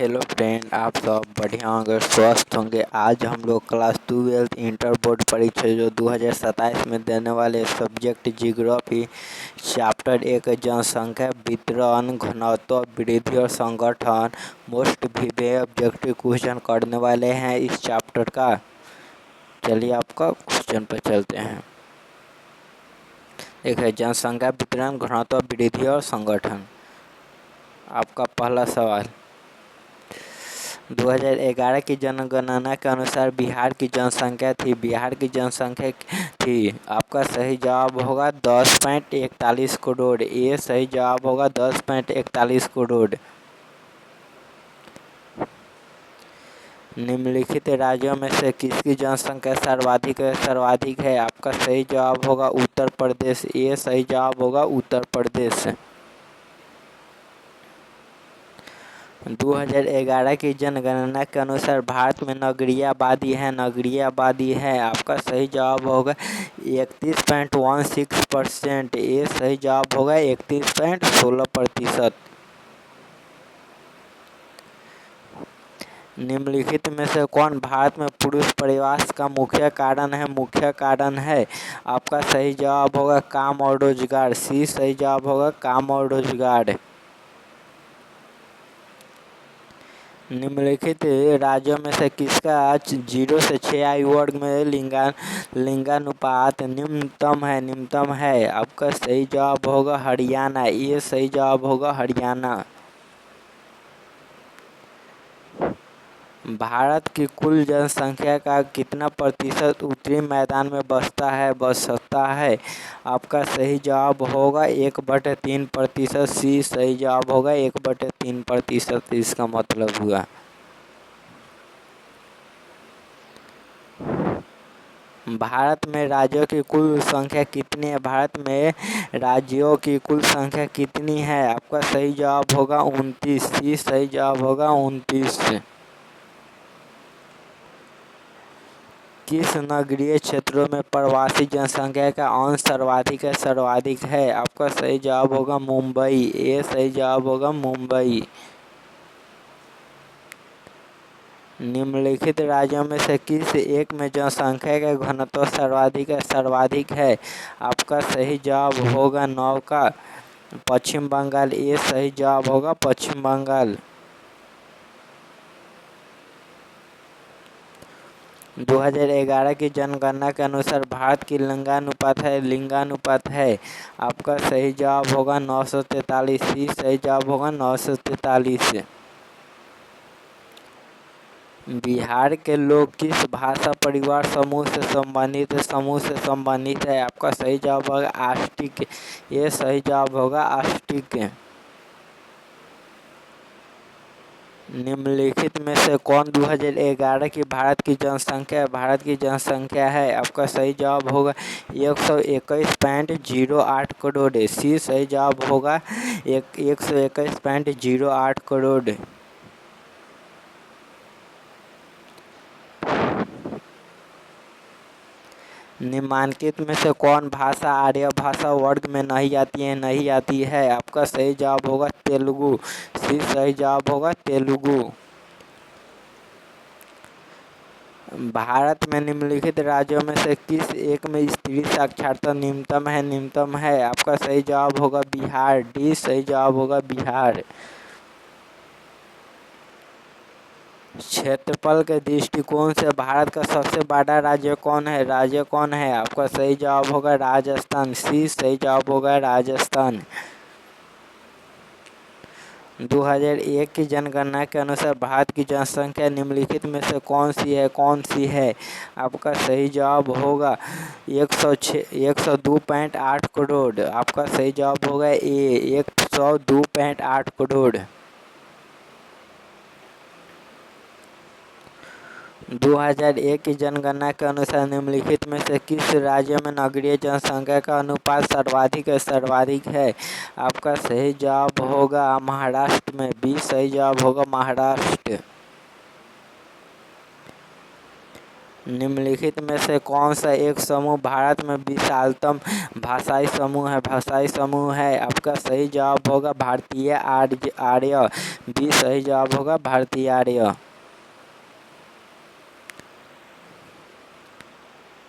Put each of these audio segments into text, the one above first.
Hello friend, आप सब बढ़िया होंगे, स्वस्थ होंगे। आज हम लोग क्लास 12 इंटर बोर्ड परीक्षा जो 2027 में देने वाले सब्जेक्ट जियोग्राफी चैप्टर 1 जनसंख्या वितरण घनत्व वृद्धि और संगठन मोस्ट विवेक ऑब्जेक्टिव क्वेश्चन करने वाले हैं इस चैप्टर का। चलिए आपका क्वेश्चन पर चलते हैं। एक है जनसंख्या वितरण घनत्व वृद्धि और संगठन। आपका पहला सवाल, 2011 की जनगणना के अनुसार बिहार की जनसंख्या थी। आपका सही जवाब होगा 10.41 करोड़। ये सही जवाब होगा 10.41 करोड़। निम्नलिखित राज्यों में से किसकी जनसंख्या सर्वाधिक है? आपका सही जवाब होगा उत्तर प्रदेश। ये सही जवाब होगा उत्तर प्रदेश। 2011 की जनगणना के अनुसार भारत में नगरीय आबादी है। आपका सही जवाब होगा 31.16%। ये सही जवाब होगा 31.16%। निम्नलिखित में से कौन भारत में पुरुष प्रवास का मुख्य कारण है? आपका सही जवाब होगा काम और रोजगार। सी सही जवाब होगा काम और रोजगार। निम्नलिखित राज्यों में से किसका 0 से 6 आयु वर्ग में लिंगानुपात निम्नतम है? आपका सही जवाब होगा हरियाणा। ये सही जवाब होगा हरियाणा। भारत की कुल जनसंख्या का कितना प्रतिशत उत्तरी मैदान में बसता है? आपका सही जवाब होगा 1/3%। सी सही जवाब होगा 1/3%। इसका मतलब हुआ। भारत में राज्यों की कुल संख्या कितनी है? भारत में राज्यों की कुल संख्या कितनी है? आपका सही जवाब होगा 29। सी सही जवाब होगा 29। किस नगरीय क्षेत्रों में प्रवासी जनसंख्या का अंश सर्वाधिक है? आपका सही जवाब होगा मुंबई। ये सही जवाब होगा मुंबई। निम्नलिखित राज्यों में से किस एक में जनसंख्या का घनत्व सर्वाधिक है? आपका सही जवाब होगा नौका पश्चिम बंगाल। ये सही जवाब होगा पश्चिम बंगाल। 2011 की जनगणना के अनुसार भारत की लिंगानुपात है। आपका सही जवाब होगा 943। सी सही जवाब होगा 943। बिहार के लोग किस भाषा परिवार समूह से संबंधित है? आपका सही जवाब होगा आस्टिक। ये सही जवाब होगा आस्टिक। निम्नलिखित में से कौन 2011 की भारत की जनसंख्या है? आपका सही जवाब होगा 121.08 करोड़। सी सही जवाब होगा 121.08 करोड़। निम्नलिखित में से कौन भाषा आर्य भाषा वर्ग में नहीं आती है? आपका सही जवाब होगा तेलुगु। सी सही जवाब होगा तेलुगु। भारत में निम्नलिखित राज्यों में से किस एक में स्त्री साक्षरता न्यूनतम है? आपका सही जवाब होगा बिहार। डी सही जवाब होगा बिहार। क्षेत्रफल के दृष्टिकोण से भारत का सबसे बड़ा राज्य कौन है? आपका सही जवाब होगा राजस्थान। सी सही जवाब होगा राजस्थान। 2001 की जनगणना के अनुसार भारत की जनसंख्या निम्नलिखित में से कौन सी है? आपका सही जवाब होगा 102.8 करोड़। आपका सही जवाब होगा ए 102.8 करोड़। 2001 की जनगणना के अनुसार निम्नलिखित में से किस राज्य में नगरीय जनसंख्या का अनुपात सर्वाधिक है? आपका सही जवाब होगा महाराष्ट्र में। बी सही जवाब होगा महाराष्ट्र। निम्नलिखित में से कौन सा एक समूह भारत में विशालतम भाषाई समूह है? भाषाई समूह है। आपका सही जवाब होगा भारतीय आर्य। बी सही जवाब होगा भारतीय आर्य।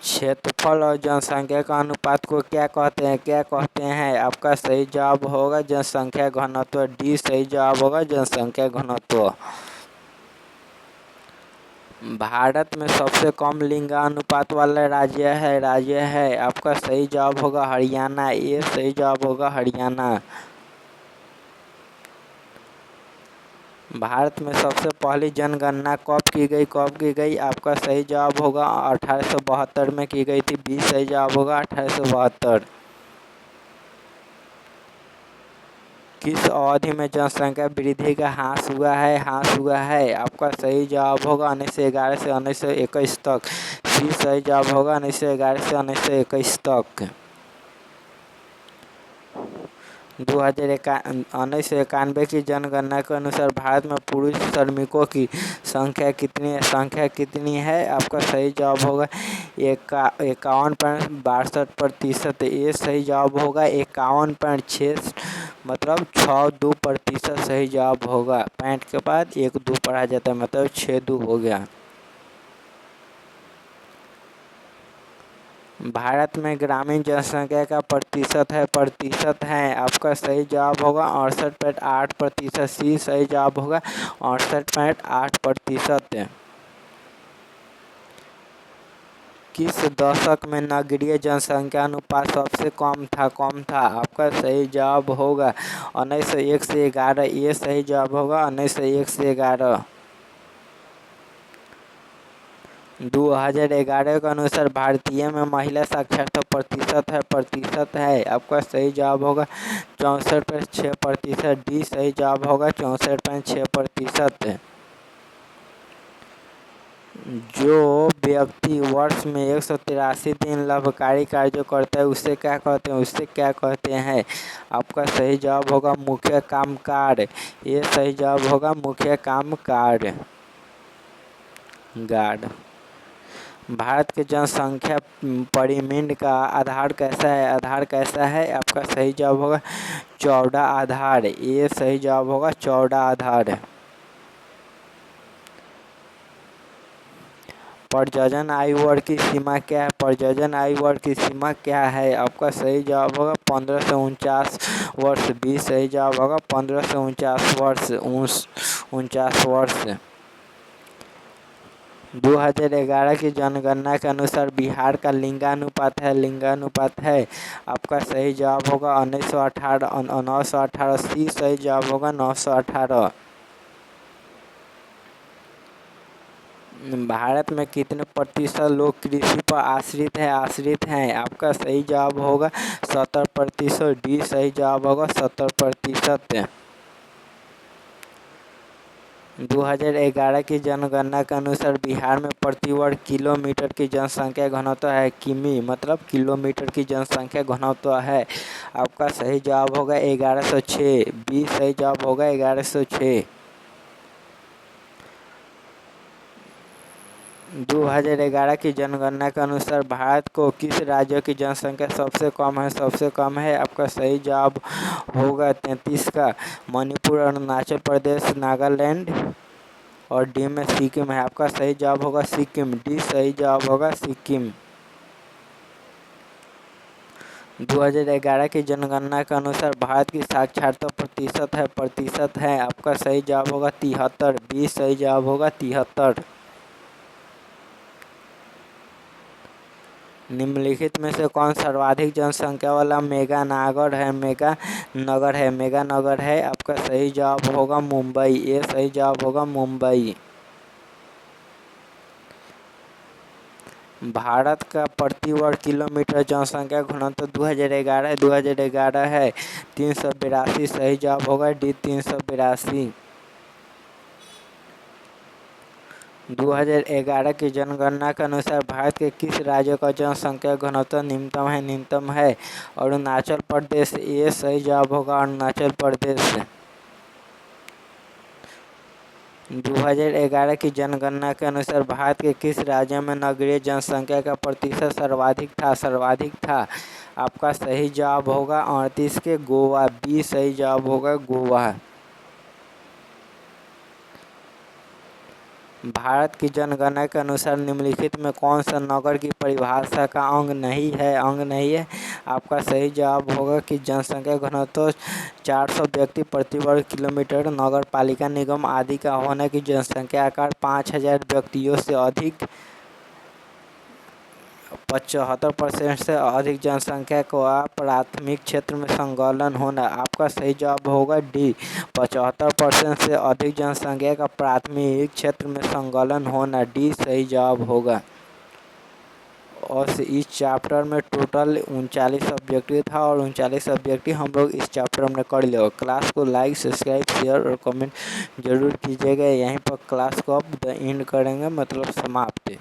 क्षेत्रफल और जनसंख्या का अनुपात को क्या कहते हैं? क्या कहते हैं? आपका सही जवाब होगा जनसंख्या घनत्व। डी सही जवाब होगा जनसंख्या घनत्व। भारत में सबसे कम लिंगानुपात वाला राज्य है आपका सही जवाब होगा हरियाणा। ए सही जवाब होगा हरियाणा। भारत में सबसे पहली जनगणना कब की गई? आपका सही जवाब होगा 1872 में की गई थी। बी सही जवाब होगा 1872। किस अवधि में जनसंख्या वृद्धि का ह्रास हुआ है? आपका सही जवाब होगा 1911 से 1921 तक। सी सही जवाब होगा 1911 से 1921 तक। 1991 की जनगणना के अनुसार भारत में पुरुष श्रमिकों की संख्या कितनी है? आपका सही जवाब होगा 51.62%। ये सही जवाब होगा 51.6 मतलब 62% सही जवाब होगा। 65 के बाद 1 2 पढ़ा जाता है मतलब 6 2 हो गया। भारत में ग्रामीण जनसंख्या का प्रतिशत है। आपका सही जवाब होगा 68.8%। सी सही जवाब होगा 68.8%। किस दशक में नगरीय जनसंख्या अनुपात सबसे कम था? आपका सही जवाब होगा 1901 से 11। ये सही जवाब होगा 1901 से 11। 2011 के अनुसार भारतीय में महिला साक्षरता प्रतिशत है। आपका सही जवाब होगा 64.6%। डी सही जवाब होगा 64.6%। जो व्यक्ति वर्ष में 183 दिन लाभकारी कार्य करता है उसे क्या कहते हैं? आपका सही जवाब होगा मुख्य कामगार। ये सही जवाब होगा मुख्य कामगार। भारत के जनसंख्या पिरामिड का आधार कैसा है? आपका सही जवाब होगा चौड़ा आधार। ये सही जवाब होगा चौड़ा आधार। प्रजनन आयु वर्ग की सीमा क्या है? प्रजनन आयु वर्ग की सीमा क्या है? आपका सही जवाब होगा 15 से 49 वर्ष। बी सही जवाब होगा 15 से 49 वर्ष। 2011 की जनगणना के अनुसार बिहार का लिंगानुपात है। आपका सही जवाब होगा 918। सी सही जवाब होगा 918। भारत में कितने प्रतिशत लोग कृषि पर आश्रित हैं? आपका सही जवाब होगा 70%। डी सही जवाब होगा 70%। 2011 की जनगणना के अनुसार बिहार में प्रति वर्ग किलोमीटर की जनसंख्या घनत्व है। किमी मतलब किलोमीटर की जनसंख्या घनत्व है। आपका सही जवाब होगा 1106। बी सही जवाब होगा 1106। 2011 की जनगणना के अनुसार भारत को किस राज्य की जनसंख्या सबसे कम है? आपका सही जवाब होगा 33 का मणिपुर, अरुणाचल प्रदेश, नागालैंड और डी में सिक्किम है। आपका सही जवाब होगा सिक्किम। डी सही जवाब होगा सिक्किम। 2011 की जनगणना के अनुसार भारत की साक्षरता प्रतिशत है। आपका सही जवाब होगा 73। बी सही जवाब होगा 73। निम्नलिखित में से कौन सर्वाधिक जनसंख्या वाला मेगा नगर है? आपका सही जवाब होगा मुंबई। ये सही जवाब होगा मुंबई। भारत का प्रति वर्ग किलोमीटर जनसंख्या घनत्व 2011 है 382। सही जवाब होगा डी 382। 2011 की जनगणना के अनुसार भारत के किस राज्य का जनसंख्या घनत्व न्यूनतम है? अरुणाचल प्रदेश। ये सही जवाब होगा अरुणाचल प्रदेश। 2011 की जनगणना के अनुसार भारत के किस राज्य में नगरीय जनसंख्या का प्रतिशत सर्वाधिक था? आपका सही जवाब होगा 38 के गोवा। बी सही जवाब होगा गोवा। भारत की जनगणना के अनुसार निम्नलिखित में कौन सा नगर की परिभाषा का अंग नहीं है? आपका सही जवाब होगा कि जनसंख्या घनत्व 400 व्यक्ति प्रति वर्ग किलोमीटर, नगर पालिका निगम आदि का होना कि जनसंख्या आकार 5000 व्यक्तियों से अधिक, 75% से अधिक जनसंख्या का प्राथमिक क्षेत्र में संलग्न होना। आपका सही जवाब होगा डी, 75% से अधिक जनसंख्या का प्राथमिक क्षेत्र में संलग्न होना। डी सही जवाब होगा। और इस चैप्टर में टोटल 39 सब्जेक्टिव था और 39 सब्जेक्टिव हम लोग इस चैप्टर में कर लिया। क्लास को लाइक, सब्सक्राइब, शेयर और कमेंट जरूर कीजिएगा। यहीं पर क्लास को अब एंड करेंगे, मतलब समाप्त।